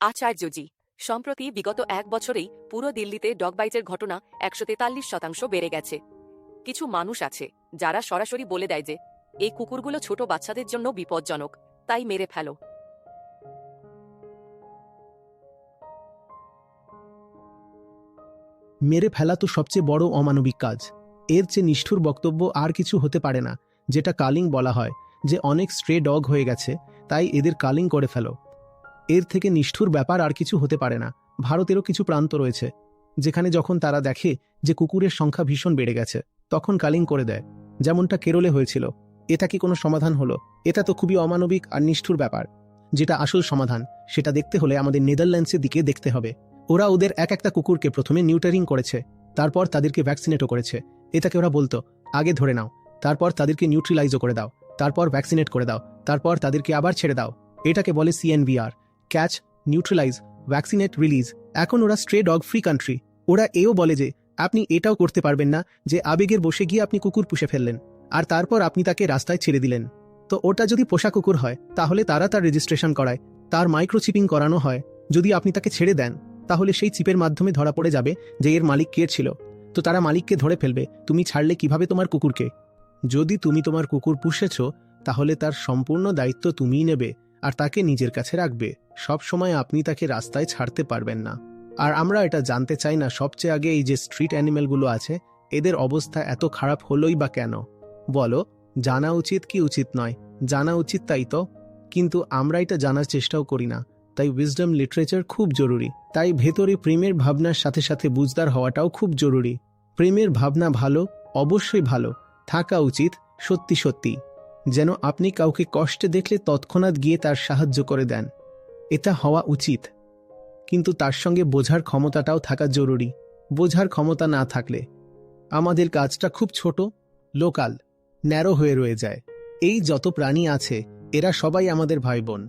আচার্যজি, সম্প্রতি বিগত 1 বছরেই পুরো দিল্লিতে ডগ বাইটের ঘটনা 143% বেড়ে গেছে। কিছু মানুষ আছে যারা সরাসরি বলে দেয় যে এই কুকুরগুলো ছোট বাচ্চাদের জন্য বিপজ্জনক, তাই মেরে ফেলো। মেরে ফেলা তো সবচেয়ে বড় অমানবিক কাজ। এর চেয়ে নিষ্ঠুর বক্তব্য আর কিছু হতে পারে না। যেটা কালিং বলা হয়, যে অনেক স্ট্রে ডগ হয়ে গেছে, তাই এদের কালিং করে ফেলো। এর থেকে নিষ্ঠুর ব্যাপার আর কিছু হতে পারে না। ভারতেরও কিছু প্রান্ত রয়েছে যেখানে যখন তারা দেখে যে কুকুরের সংখ্যা ভীষণ বেড়ে গেছে, তখন কালিং করে দেয়, যেমনটা কেরলে হয়েছিল। এটা কি কোনো সমাধান হলো? এটা তো খুবই অমানবিক আর নিষ্ঠুর ব্যাপার। যেটা আসল সমাধান, সেটা দেখতে হলে আমাদের নেদারল্যান্ডসের দিকে দেখতে হবে। ওরা ওদের একটা কুকুরকে প্রথমে নিউটারিং করেছে, তারপর তাদেরকে ভ্যাকসিনেটও করেছে। এটাকে ওরা বলতো আগে ধরে নাও, তারপর তাদেরকে নিউট্রিলাইজও করে দাও, তারপর ভ্যাকসিনেট করে দাও, তারপর তাদেরকে আবার ছেড়ে দাও। এটাকে বলে CNVR, catch, neutralise, vaccinate, release. এখন ওরা স্ট্রে ডগ ফ্রি কান্ট্রি। ওরা এও বলে যে আপনি এটাও করতে পারবেন না যে আবেগের বসে গিয়ে আপনি কুকুর পুষে ফেললেন আর তারপর আপনি তাকে রাস্তায় ছেড়ে দিলেন। তো ওটা যদি পোষা কুকুর হয়, তাহলে তারা তার রেজিস্ট্রেশন করায়, তার মাইক্রোচিপিং করানো হয়। যদি আপনি তাকে ছেড়ে দেন, তাহলে সেই চিপের মাধ্যমে ধরা পড়ে যাবে যে এর মালিক কে ছিল। তো তারা মালিককে ধরে ফেলবে। তুমি ছাড়লে কিভাবে তোমার কুকুরকে? যদি তুমি তোমার কুকুর পুষেছ, তাহলে তার সম্পূর্ণ দায়িত্ব তুমিই নেবে আর তাকে নিজের কাছে রাখবে। সব সময় আপনি তাকে রাস্তায় ছাড়তে পারবেন না। আর আমরা এটা জানতে চাই না সবচেয়ে আগে, এই যে স্ট্রিট অ্যানিমেলগুলো আছে, এদের অবস্থা এত খারাপ হলোই বা কেন? বলো, জানা উচিত কি উচিত নয়? জানা উচিত, তাই তো। কিন্তু আমরা এটা জানার চেষ্টাও করি না। তাই উইজডম লিটারেচার খুব জরুরি। তাই ভেতরে প্রেমের ভাবনার সাথে সাথে বুঝদার হওয়াটাও খুব জরুরি। প্রেমের ভাবনা ভালো, অবশ্যই ভালো থাকা উচিত, সত্যি সত্যি। যেন আপনি কাউকে কষ্টে দেখলে তৎক্ষণাৎ গিয়ে তার সাহায্য করে দেন, এটা হওয়া উচিত। কিন্তু তার সঙ্গে বোঝার ক্ষমতাটাও থাকা জরুরি। বোঝার ক্ষমতা না থাকলে আমাদের কাজটা খুব ছোট, লোকাল, ন্যারো হয়ে রয়ে যায়। এই যত প্রাণী আছে, এরা সবাই আমাদের ভাই বোন।